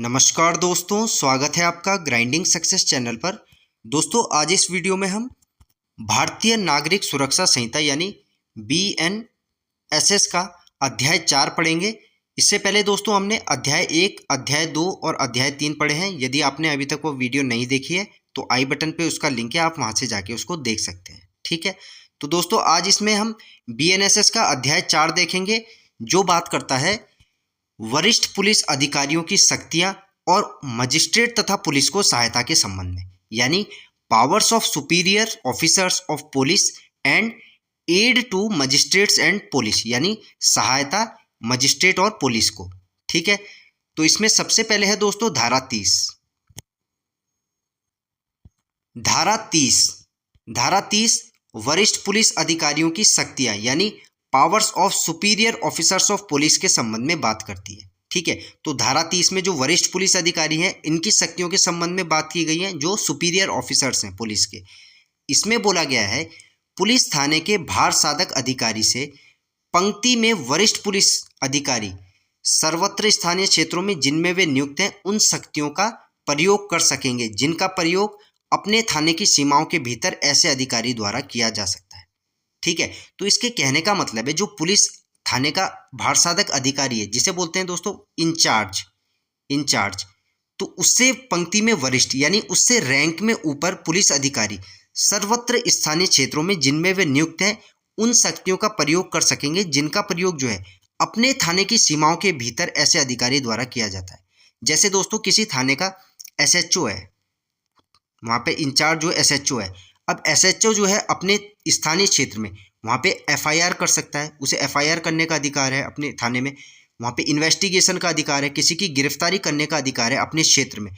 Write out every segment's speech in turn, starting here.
नमस्कार दोस्तों, स्वागत है आपका ग्राइंडिंग सक्सेस चैनल पर। दोस्तों, आज इस वीडियो में हम भारतीय नागरिक सुरक्षा संहिता यानी BNSS का अध्याय 4 पढ़ेंगे। इससे पहले दोस्तों हमने अध्याय 1, अध्याय 2 और अध्याय 3 पढ़े हैं। यदि आपने अभी तक वो वीडियो नहीं देखी है तो आई बटन पे उसका लिंक है, आप वहाँ से जाके उसको देख सकते हैं। ठीक है, तो दोस्तों आज इसमें हम BNSS का अध्याय 4 देखेंगे, जो बात करता है वरिष्ठ पुलिस अधिकारियों की शक्तियां और मजिस्ट्रेट तथा पुलिस को सहायता के संबंध में, यानी powers of superior officers of police and aid to magistrates and police, यानी सहायता मजिस्ट्रेट और पुलिस को। ठीक है, तो इसमें सबसे पहले है दोस्तों धारा 30। धारा 30 वरिष्ठ पुलिस अधिकारियों की शक्तियां यानी powers of superior officers of police के संबंध में बात करती है। ठीक है, तो धारा 30 में जो वरिष्ठ पुलिस अधिकारी हैं इनकी शक्तियों के संबंध में बात की गई है, जो सुपीरियर ऑफिसर्स हैं पुलिस के। इसमें बोला गया है पुलिस थाने के भार साधक अधिकारी से पंक्ति में वरिष्ठ पुलिस अधिकारी सर्वत्र स्थानीय क्षेत्रों में जिनमें वे नियुक्त हैं उन शक्तियों का प्रयोग कर सकेंगे जिनका प्रयोग अपने थाने की सीमाओं के भीतर ऐसे अधिकारी द्वारा किया जा सकता है। ठीक है, तो इसके कहने का मतलब है जो पुलिस थाने का भारसाधक अधिकारी है, जिसे बोलते हैं दोस्तों इंचार्ज, तो उससे पंक्ति में वरिष्ठ यानी उससे रैंक में ऊपर पुलिस अधिकारी सर्वत्र स्थानीय क्षेत्रों में जिनमें वे नियुक्त हैं उन शक्तियों का प्रयोग कर सकेंगे जिनका प्रयोग जो है अपने थाने की सीमाओं के भीतर ऐसे अधिकारी द्वारा किया जाता है। जैसे दोस्तों किसी थाने का SHO है, वहाँ पे इंचार्ज जो SHO है, अब SHO जो है अपने स्थानीय क्षेत्र में वहाँ पे FIR कर सकता है, उसे FIR करने का अधिकार है अपने थाने में। वहाँ पे इन्वेस्टिगेशन का अधिकार है, किसी की गिरफ्तारी करने का अधिकार है अपने क्षेत्र में।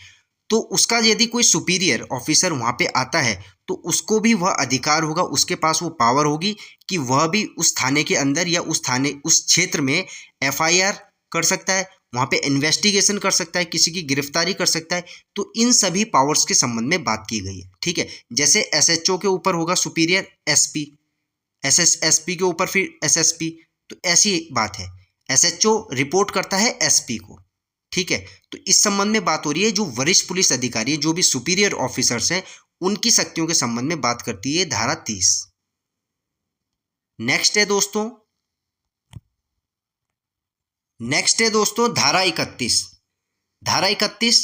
तो उसका यदि कोई सुपीरियर ऑफिसर वहाँ पे आता है तो उसको भी वह अधिकार होगा, उसके पास वो पावर होगी कि वह भी उस थाने के अंदर या उस क्षेत्र में FIR कर सकता है, वहाँ पे इन्वेस्टिगेशन कर सकता है, किसी की गिरफ्तारी कर सकता है। तो इन सभी पावर्स के संबंध में बात की गई है। ठीक है, जैसे SHO के ऊपर होगा सुपीरियर SP, SSSP के ऊपर फिर SSP, तो ऐसी बात है। SHO रिपोर्ट करता है SP को। ठीक है, तो इस संबंध में बात हो रही है जो वरिष्ठ पुलिस अधिकारी जो भी सुपीरियर ऑफिसर्स हैं उनकी शक्तियों के संबंध में बात करती है धारा 30। नेक्स्ट है दोस्तों धारा 31। धारा 31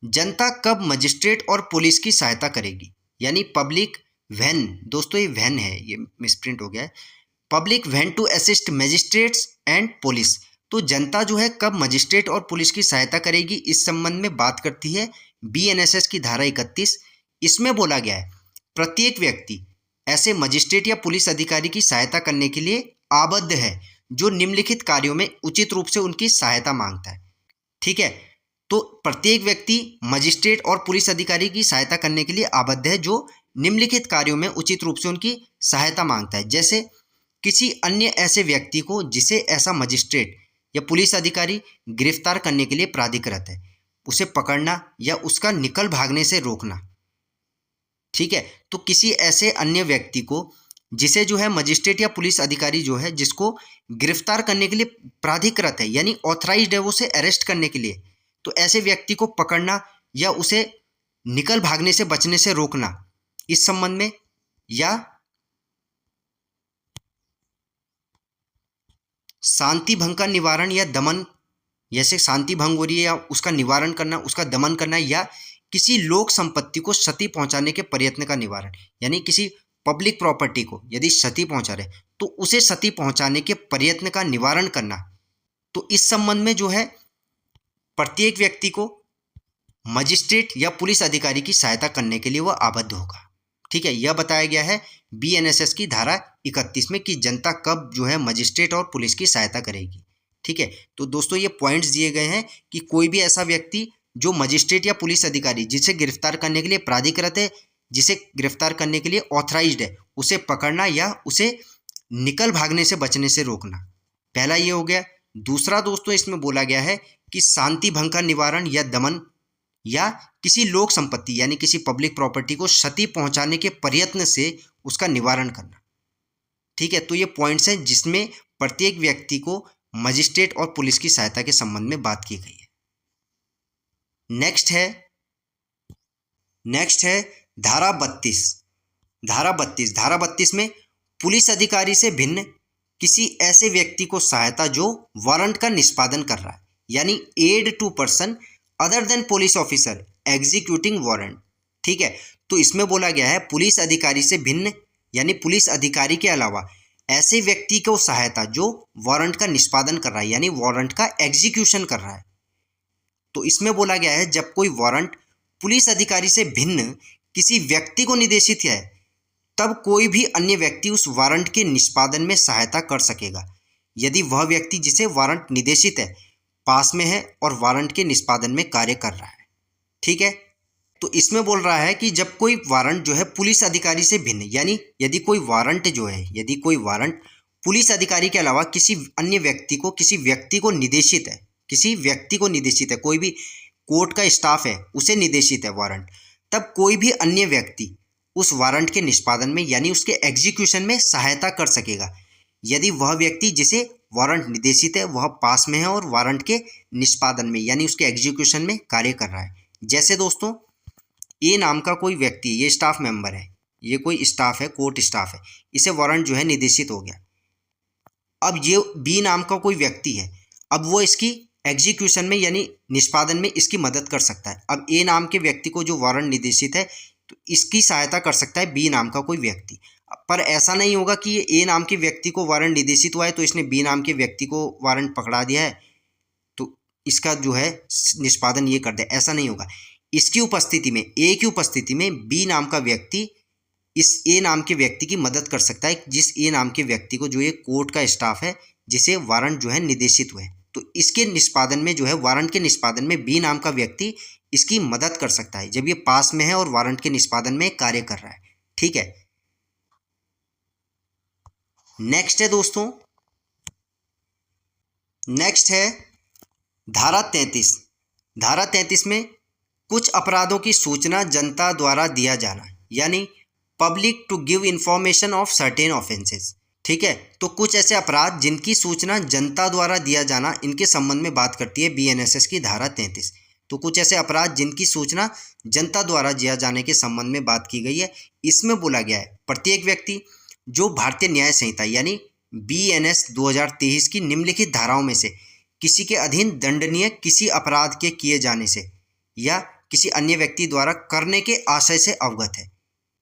जनता कब मजिस्ट्रेट और पुलिस की सहायता करेगी, यानी पब्लिक व्हेन, दोस्तों ये व्हेन है, ये मिसप्रिंट हो गया है, public when to assist magistrates and police. तो जनता जो है कब मजिस्ट्रेट और पुलिस की सहायता करेगी, इस संबंध में बात करती है BNSS की धारा 31। इसमें बोला गया है प्रत्येक व्यक्ति ऐसे मजिस्ट्रेट या पुलिस अधिकारी की सहायता करने के लिए आबद्ध है जो निम्नलिखित कार्यों में उचित रूप से उनकी सहायता मांगता है। ठीक है, तो प्रत्येक व्यक्ति मजिस्ट्रेट और पुलिस अधिकारी की सहायता करने के लिए आबद्ध है जो निम्नलिखित कार्यों में उचित रूप से उनकी सहायता मांगता है। जैसे किसी अन्य ऐसे व्यक्ति को जिसे ऐसा मजिस्ट्रेट या पुलिस अधिकारी गिरफ्तार करने के लिए प्राधिकृत है, उसे पकड़ना या उसका निकल भागने से रोकना। ठीक है, तो किसी ऐसे अन्य व्यक्ति को जिसे जो है मजिस्ट्रेट या पुलिस अधिकारी जो है जिसको गिरफ्तार करने के लिए प्राधिकृत है यानी ऑथराइज्ड है वो उसे अरेस्ट करने के लिए, तो ऐसे व्यक्ति को पकड़ना या उसे निकल भागने से बचने से रोकना इस संबंध में, या शांति भंग का निवारण या दमन, जैसे शांति भंग हो रही है या उसका निवारण करना, उसका दमन करना, या किसी लोक संपत्ति को क्षति पहुंचाने के प्रयत्न का निवारण, यानी किसी पब्लिक प्रॉपर्टी को यदि क्षति पहुंचा रहे तो उसे क्षति पहुंचाने के प्रयत्न का निवारण करना। तो इस संबंध में जो है प्रत्येक व्यक्ति को मजिस्ट्रेट या पुलिस अधिकारी की सहायता करने के लिए वह आबद्ध होगा। ठीक है, यह बताया गया है BNSS की धारा 31 में कि जनता कब जो है मजिस्ट्रेट और पुलिस की सहायता करेगी। ठीक है, तो दोस्तों ये पॉइंट्स दिए गए हैं कि कोई भी ऐसा व्यक्ति जो मजिस्ट्रेट या पुलिस अधिकारी जिसे गिरफ्तार करने के लिए प्राधिकृत है, जिसे गिरफ्तार करने के लिए ऑथराइज्ड है, उसे पकड़ना या उसे निकल भागने से बचने से रोकना। पहला ये हो गया। दूसरा दोस्तों इसमें बोला गया है कि शांति भंग का निवारण या दमन या किसी लोक संपत्ति यानी किसी पब्लिक प्रॉपर्टी को क्षति पहुंचाने के प्रयत्न से उसका निवारण करना। ठीक है, तो ये पॉइंट्स हैं जिसमें प्रत्येक व्यक्ति को मजिस्ट्रेट और पुलिस की सहायता के संबंध में बात की गई है। नेक्स्ट है धारा 32। धारा 32 में पुलिस अधिकारी से भिन्न किसी ऐसे व्यक्ति को सहायता जो वारंट का निष्पादन कर रहा है, यानी aid to person other than police officer executing warrant. ठीक है, तो इसमें बोला गया है पुलिस अधिकारी से भिन्न, यानी पुलिस अधिकारी के अलावा ऐसे व्यक्ति को सहायता जो वारंट का निष्पादन कर रहा है, यानी वारंट का एग्जीक्यूशन कर रहा है। तो इसमें बोला गया है जब कोई वारंट पुलिस अधिकारी से भिन्न किसी व्यक्ति को निर्देशित है, तब कोई भी अन्य व्यक्ति उस वारंट के निष्पादन में सहायता कर सकेगा यदि वह व्यक्ति जिसे वारंट निर्देशित है पास में है और वारंट के निष्पादन में कार्य कर रहा है। ठीक है, तो इसमें बोल रहा है कि जब कोई वारंट जो है पुलिस अधिकारी से भिन्न, यानी यदि कोई वारंट पुलिस अधिकारी के अलावा किसी अन्य व्यक्ति को निर्देशित है, कोई भी कोर्ट का स्टाफ है उसे निर्देशित है वारंट, तब कोई भी अन्य व्यक्ति उस वारंट के निष्पादन में यानी उसके एग्जीक्यूशन में सहायता कर सकेगा यदि वह व्यक्ति जिसे वारंट निर्देशित है वह पास में है और वारंट के निष्पादन में यानी उसके एग्जीक्यूशन में कार्य कर रहा है। जैसे दोस्तों, ए नाम का कोई व्यक्ति, ये स्टाफ मेंबर है, ये कोई स्टाफ है, कोर्ट स्टाफ है, इसे वारंट जो है निर्देशित हो गया। अब ये बी नाम का कोई व्यक्ति है, अब वो इसकी एग्जीक्यूशन में यानी निष्पादन में इसकी मदद कर सकता है। अब ए नाम के व्यक्ति को जो वारंट निर्देशित है तो इसकी सहायता कर सकता है बी नाम का कोई व्यक्ति। पर ऐसा नहीं होगा कि ये ए नाम के व्यक्ति को वारंट निर्देशित हुआ है तो इसने बी नाम के व्यक्ति को वारंट पकड़ा दिया है तो इसका जो है निष्पादन ये कर दे, ऐसा नहीं होगा। इसकी उपस्थिति में, ए की उपस्थिति में बी नाम का व्यक्ति इस ए नाम के व्यक्ति की मदद कर सकता है, जिस ए नाम के व्यक्ति को जो ये कोर्ट का स्टाफ है जिसे वारंट जो है निर्देशित हुए, तो इसके निष्पादन में जो है वारंट के निष्पादन में बी नाम का व्यक्ति इसकी मदद कर सकता है जब ये पास में है और वारंट के निष्पादन में कार्य कर रहा है। ठीक है, नेक्स्ट है दोस्तों, नेक्स्ट है धारा 33। धारा 33 में कुछ अपराधों की सूचना जनता द्वारा दिया जाना, यानी public to give information of certain offences. ठीक है, तो कुछ ऐसे अपराध जिनकी सूचना जनता द्वारा दिया जाना, इनके संबंध में बात करती है BNSS की धारा 33। तो कुछ ऐसे अपराध जिनकी सूचना जनता द्वारा दिया जाने के संबंध में बात की गई है। इसमें बोला गया है प्रत्येक व्यक्ति जो भारतीय न्याय संहिता यानी BNS 2023 की निम्नलिखित धाराओं में से किसी के अधीन दंडनीय किसी अपराध के किए जाने से या किसी अन्य व्यक्ति द्वारा करने के आशय से अवगत है।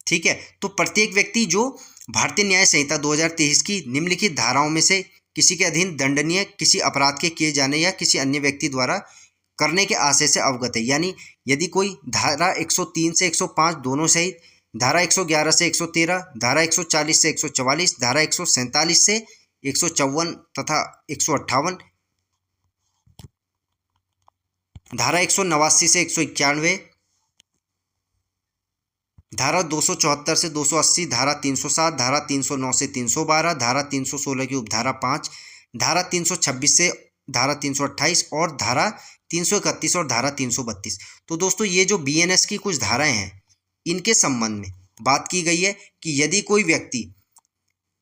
ठीक है, तो प्रत्येक व्यक्ति जो भारतीय न्याय संहिता 2023 की निम्नलिखित धाराओं में से किसी के अधीन दंडनीय किसी अपराध के किए जाने या किसी अन्य व्यक्ति द्वारा करने के आशय से अवगत है, यानी यदि कोई धारा 103 से 105 दोनों सहित, धारा 111 से 113, धारा 140 से 144, धारा 147 से 154 तथा 158, धारा 189 से 191, धारा 274 से 280, धारा 307, धारा 309 से 312, धारा 316 की उपधारा 5, धारा 326 से धारा 328 और धारा 331 और धारा 332। तो दोस्तों, ये जो BNS की कुछ धाराएं हैं इनके संबंध में बात की गई है कि यदि कोई व्यक्ति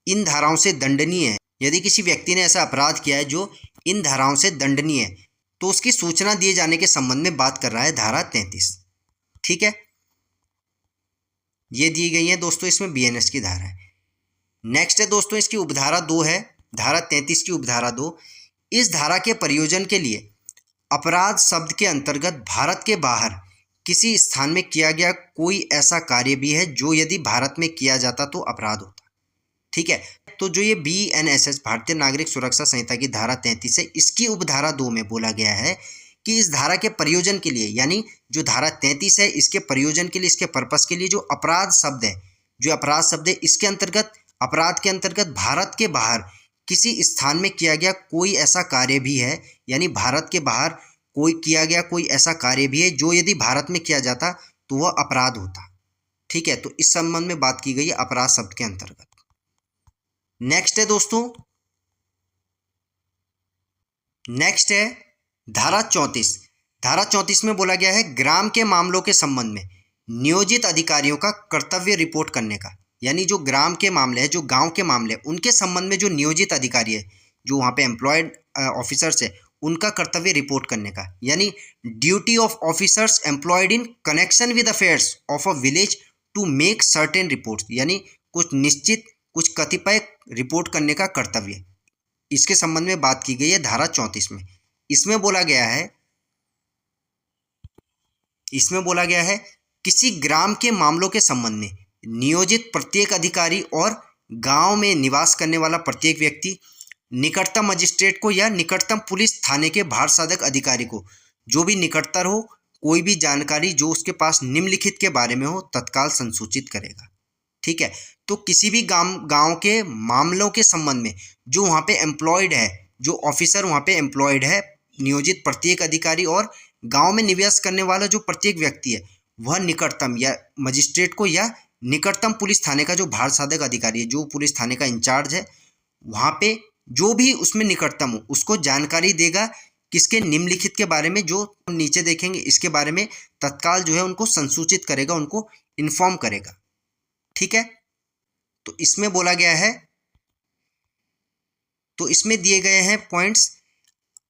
इन धाराओं से दंडनीय है, यदि किसी व्यक्ति ने ऐसा अपराध किया है जो इन धाराओं से दंडनीय है, तो उसकी सूचना दिए जाने के संबंध में बात कर रहा है धारा 33। ठीक है, ये दी गई है दोस्तों इसमें BNS की धारा है। नेक्स्ट है दोस्तों, इसकी उपधारा 2 है, धारा 33 की उपधारा 2। इस धारा के प्रयोजन के लिए अपराध शब्द के अंतर्गत भारत के बाहर किसी स्थान में किया गया कोई ऐसा कार्य भी है जो यदि भारत में किया जाता तो अपराध होता। ठीक है, तो जो ये BNSS भारतीय नागरिक सुरक्षा संहिता की धारा 33 है, इसकी उपधारा 2 में बोला गया है कि इस धारा के प्रयोजन के लिए, यानी जो धारा 33 है इसके प्रयोजन के लिए, इसके पर्पस के लिए जो अपराध शब्द है, इसके अंतर्गत, अपराध के अंतर्गत भारत के बाहर किसी स्थान में किया गया कोई ऐसा कार्य भी है, यानी भारत के बाहर कोई किया गया कोई ऐसा कार्य भी है जो यदि भारत में किया जाता तो वह अपराध होता। ठीक है, तो इस संबंध में बात की गई है अपराध शब्द के अंतर्गत। नेक्स्ट है दोस्तों, नेक्स्ट है धारा 34। धारा 34 में बोला गया है ग्राम के मामलों के संबंध में नियोजित अधिकारियों का कर्तव्य रिपोर्ट करने का, यानी जो ग्राम के मामले हैं, जो गांव के मामले हैं, उनके संबंध में जो नियोजित अधिकारी है, जो वहाँ पे एम्प्लॉयड ऑफिसर्स है, उनका कर्तव्य रिपोर्ट करने का, यानी duty of officers employed in connection with affairs of a village to make certain reports, यानी कुछ निश्चित कुछ कतिपय रिपोर्ट करने का कर्तव्य, इसके संबंध में बात की गई है धारा 34 में। इसमें बोला गया है किसी ग्राम के मामलों के संबंध में नियोजित प्रत्येक अधिकारी और गांव में निवास करने वाला प्रत्येक व्यक्ति निकटतम मजिस्ट्रेट को या निकटतम पुलिस थाने के भार साधक अधिकारी को जो भी निकटतर हो कोई भी जानकारी जो उसके पास निम्नलिखित के बारे में हो तत्काल संसूचित करेगा। ठीक है, तो किसी भी गांव के मामलों के संबंध में जो वहाँ पे एम्प्लॉयड है, जो ऑफिसर वहाँ पे एम्प्लॉयड है, नियोजित प्रत्येक अधिकारी और गांव में निवास करने वाला जो प्रत्येक व्यक्ति है वह निकटतम या मजिस्ट्रेट को या निकटतम पुलिस थाने का जो भार साधक अधिकारी है, जो पुलिस थाने का इंचार्ज है, वहाँ पे जो भी उसमें निकटतम हो उसको जानकारी देगा किसके निम्नलिखित के बारे में, जो नीचे देखेंगे इसके बारे में तत्काल जो है उनको संसूचित करेगा, उनको इन्फॉर्म करेगा। ठीक है, तो इसमें बोला गया है, तो इसमें दिए गए हैं पॉइंट्स।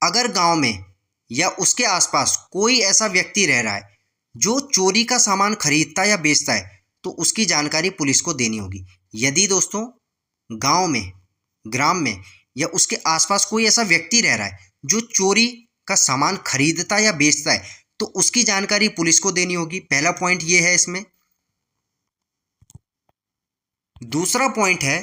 अगर गांव में या उसके आसपास कोई ऐसा व्यक्ति रह रहा है जो चोरी का सामान खरीदता या बेचता है तो उसकी जानकारी पुलिस को देनी होगी। यदि दोस्तों गांव में, ग्राम में या उसके आसपास कोई ऐसा व्यक्ति रह रहा है जो चोरी का सामान खरीदता या बेचता है तो उसकी जानकारी पुलिस को देनी होगी। पहला पॉइंट ये है इसमें। दूसरा पॉइंट है,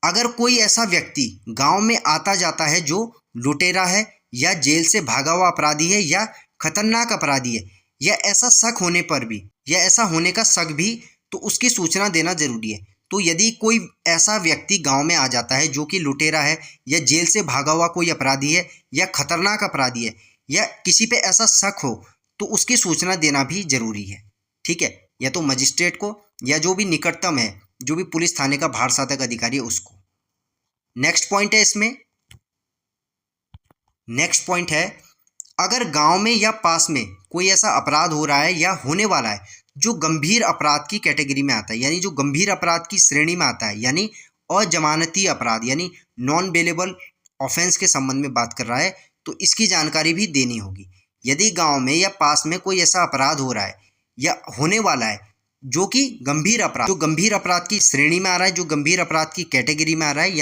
अगर कोई ऐसा व्यक्ति गांव में आता जाता है जो लुटेरा है या जेल से भागा हुआ अपराधी है या खतरनाक अपराधी है या ऐसा शक होने पर भी या ऐसा होने का शक भी, तो उसकी सूचना देना जरूरी है। तो यदि कोई ऐसा व्यक्ति गांव में आ जाता है जो कि लुटेरा है या जेल से भागा हुआ कोई अपराधी है या खतरनाक अपराधी है या किसी पे ऐसा शक हो तो उसकी सूचना देना भी जरूरी है। ठीक है, या तो मजिस्ट्रेट को या जो भी निकटतम है, जो भी पुलिस थाने का भार साधक अधिकारी है उसको। नेक्स्ट पॉइंट है इसमें, नेक्स्ट पॉइंट है, अगर गांव में या पास में कोई ऐसा अपराध हो रहा है या होने वाला है जो गंभीर अपराध की कैटेगरी में आता है, यानी जो गंभीर अपराध की श्रेणी में आता है, यानी अजमानती अपराध यानी नॉन बेलेबल ऑफेंस के संबंध में बात कर रहा है, तो इसकी जानकारी भी देनी होगी। यदि गांव में या पास में कोई ऐसा अपराध हो रहा है या होने वाला है जो कि गंभीर अपराध, जो गंभीर अपराध की श्रेणी में आ रहा है, जो गंभीर अपराध की कैटेगरी में आ रहा है,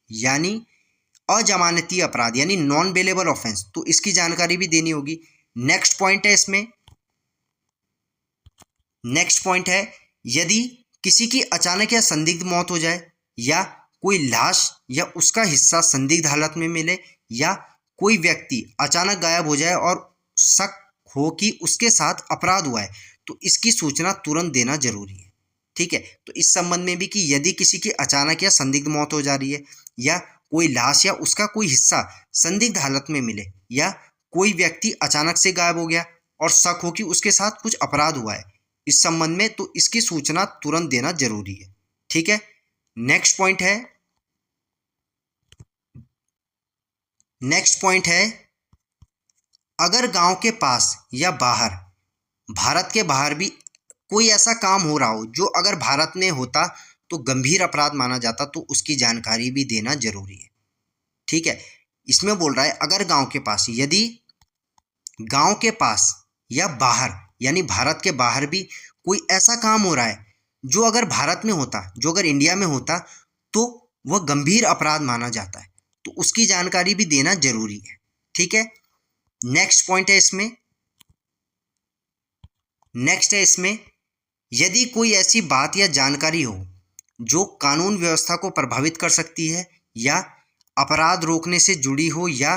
यानी अजमानती अपराध यानी नॉन बेलेबल ऑफेंस, तो इसकी जानकारी भी देनी होगी। नेक्स्ट पॉइंट है इसमें, नेक्स्ट पॉइंट है, यदि किसी की अचानक या संदिग्ध मौत हो जाए या कोई लाश या उसका हिस्सा संदिग्ध हालत में मिले या कोई व्यक्ति अचानक गायब हो जाए और शक हो कि उसके साथ अपराध हुआ है तो इसकी सूचना तुरंत देना जरूरी है। ठीक है, तो इस संबंध में भी कि यदि किसी की अचानक या संदिग्ध मौत हो जा रही है या कोई लाश या उसका कोई हिस्सा संदिग्ध हालत में मिले या कोई व्यक्ति अचानक से गायब हो गया और शक हो कि उसके साथ कुछ अपराध हुआ है इस संबंध में, तो इसकी सूचना तुरंत देना जरूरी है। ठीक है, नेक्स्ट पॉइंट है, नेक्स्ट पॉइंट है, अगर गांव के पास या बाहर, भारत के बाहर भी कोई ऐसा काम हो रहा हो जो अगर भारत में होता तो गंभीर अपराध माना जाता तो उसकी जानकारी भी देना जरूरी है। ठीक है, इसमें बोल रहा है अगर गांव के पास, यदि गांव के पास या बाहर यानी भारत के बाहर भी कोई ऐसा काम हो रहा है जो अगर भारत में होता, जो अगर इंडिया में होता तो वह गंभीर अपराध माना जाता है, तो उसकी जानकारी भी देना जरूरी है। ठीक है, नेक्स्ट पॉइंट है इसमें, नेक्स्ट है इसमें, यदि कोई ऐसी बात या जानकारी हो जो कानून व्यवस्था को प्रभावित कर सकती है या अपराध रोकने से जुड़ी हो या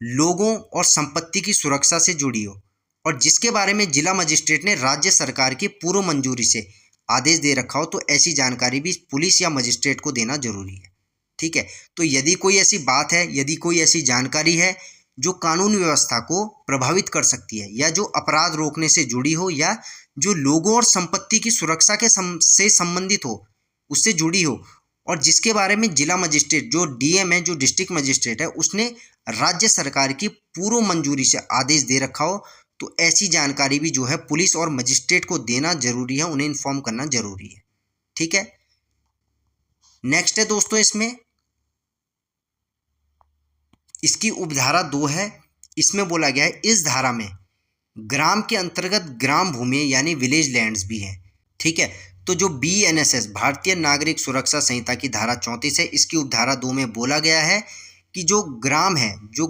लोगों और संपत्ति की सुरक्षा से जुड़ी हो और जिसके बारे में जिला मजिस्ट्रेट ने राज्य सरकार की पूर्व मंजूरी से आदेश दे रखा हो, तो ऐसी जानकारी भी पुलिस या मजिस्ट्रेट को देना जरूरी है। ठीक है, तो यदि कोई ऐसी बात है, यदि कोई ऐसी जानकारी है जो कानून व्यवस्था को प्रभावित कर सकती है या जो अपराध रोकने से जुड़ी हो या जो लोगों और संपत्ति की सुरक्षा के से संबंधित हो, उससे जुड़ी हो और जिसके बारे में जिला मजिस्ट्रेट, जो डीएम है, जो डिस्ट्रिक्ट मजिस्ट्रेट है, उसने राज्य सरकार की पूर्व मंजूरी से आदेश दे रखा हो, तो ऐसी जानकारी भी जो है पुलिस और मजिस्ट्रेट को देना जरूरी है, उन्हें इन्फॉर्म करना जरूरी है। ठीक है, नेक्स्ट है दोस्तों इसमें, इसकी उपधारा 2 है। इसमें बोला गया है इस धारा में ग्राम के अंतर्गत ग्राम भूमि यानी विलेज लैंड्स भी हैं। ठीक है, तो जो BNSS भारतीय नागरिक सुरक्षा संहिता की धारा 34 है, इसकी उपधारा 2 में बोला गया है कि जो ग्राम है, जो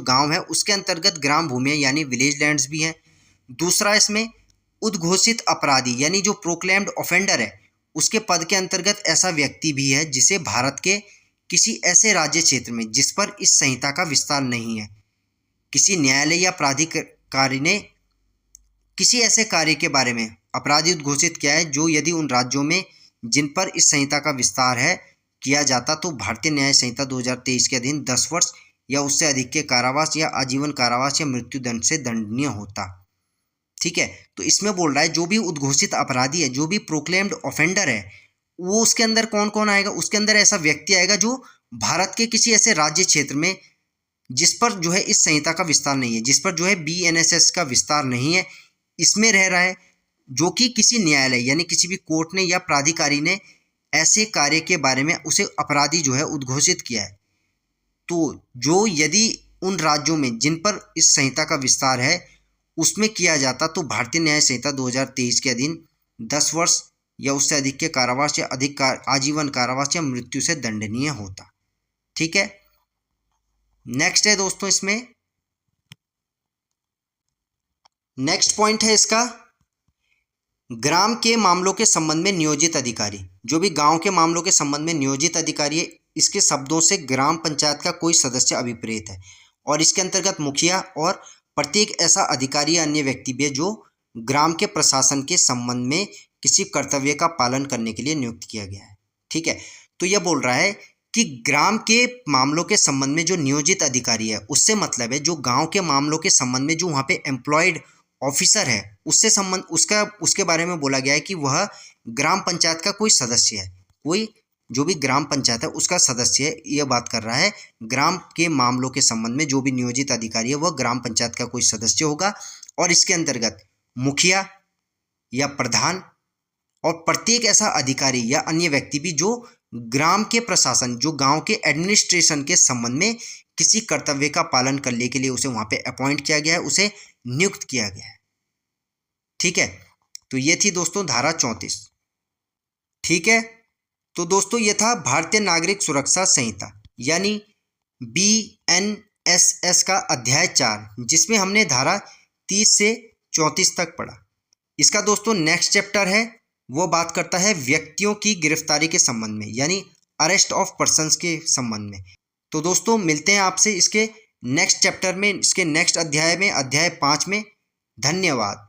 गांव है, उसके अंतर्गत ग्राम भूमि यानी विलेज लैंड्स भी हैं। दूसरा, इसमें उद्घोषित अपराधी यानी जो प्रोक्लेम्ड ऑफेंडर है, उसके पद के अंतर्गत ऐसा व्यक्ति भी है जिसे भारत के किसी ऐसे राज्य क्षेत्र में जिस पर इस संहिता का विस्तार नहीं है, किसी न्यायालय या प्राधिकारी ने किसी ऐसे कार्य के बारे में अपराधी उद्घोषित किया है जो यदि उन राज्यों में जिन पर इस संहिता का विस्तार है किया जाता तो भारतीय न्याय संहिता 2023 के अधीन 10 वर्ष या उससे अधिक के कारावास या आजीवन कारावास या मृत्यु दंड से दंडनीय होता। ठीक है, तो इसमें बोल रहा है जो भी उद्घोषित अपराधी है, जो भी प्रोक्लेम्ड ऑफेंडर है, वो उसके अंदर कौन कौन आएगा, उसके अंदर ऐसा व्यक्ति आएगा जो भारत के किसी ऐसे राज्य क्षेत्र में जिस पर जो है इस संहिता का विस्तार नहीं है, जिस पर जो है BNSS का विस्तार नहीं है, इसमें रह रहा है, जो कि किसी न्यायालय यानी किसी भी कोर्ट ने या प्राधिकारी ने ऐसे कार्य के बारे में उसे अपराधी जो है उद्घोषित किया है। तो जो यदि उन राज्यों में जिन पर इस संहिता का विस्तार है उसमें किया जाता तो भारतीय न्याय संहिता 2023 के अधीन 10 वर्ष या उससे अधिक के कारावास या अधिक आजीवन कारावास या मृत्यु से दंडनीय होता। ठीक है, नेक्स्ट है दोस्तों, इसमें नेक्स्ट पॉइंट है इसका ग्राम के मामलों के संबंध में नियोजित अधिकारी। जो भी गांव के मामलों के संबंध में नियोजित अधिकारी है, इसके शब्दों से ग्राम पंचायत का कोई सदस्य अभिप्रेत है और इसके अंतर्गत मुखिया और प्रत्येक ऐसा अधिकारी या अन्य व्यक्ति भी है जो ग्राम के प्रशासन के संबंध में किसी कर्तव्य का पालन करने के लिए नियुक्त किया गया है। ठीक है, तो यह बोल रहा है कि ग्राम के मामलों के संबंध में जो नियोजित अधिकारी है, उससे मतलब है जो गांव के मामलों के संबंध में जो वहाँ पे एम्प्लॉयड ऑफिसर है उससे संबंध उसके बारे में बोला गया है कि वह ग्राम पंचायत का कोई सदस्य है, कोई जो भी ग्राम पंचायत है उसका सदस्य है। यह बात कर रहा है ग्राम के मामलों के संबंध में जो भी नियोजित अधिकारी है वह ग्राम पंचायत का कोई सदस्य होगा और इसके अंतर्गत मुखिया या प्रधान और प्रत्येक ऐसा अधिकारी या अन्य व्यक्ति भी जो ग्राम के प्रशासन, जो गांव के एडमिनिस्ट्रेशन के संबंध में किसी कर्तव्य का पालन करने के लिए उसे वहां पे अपॉइंट किया गया है, उसे नियुक्त किया गया है। ठीक है, तो ये थी दोस्तों धारा 34। ठीक है, तो दोस्तों ये था भारतीय नागरिक सुरक्षा संहिता यानी BNSS का अध्याय 4, जिसमें हमने धारा 30 से 34 तक पढ़ा। इसका दोस्तों नेक्स्ट चैप्टर है, वो बात करता है व्यक्तियों की गिरफ्तारी के संबंध में यानी अरेस्ट ऑफ पर्सन्स के संबंध में। तो दोस्तों मिलते हैं आपसे इसके नेक्स्ट चैप्टर में, इसके नेक्स्ट अध्याय में, अध्याय 5 में। धन्यवाद।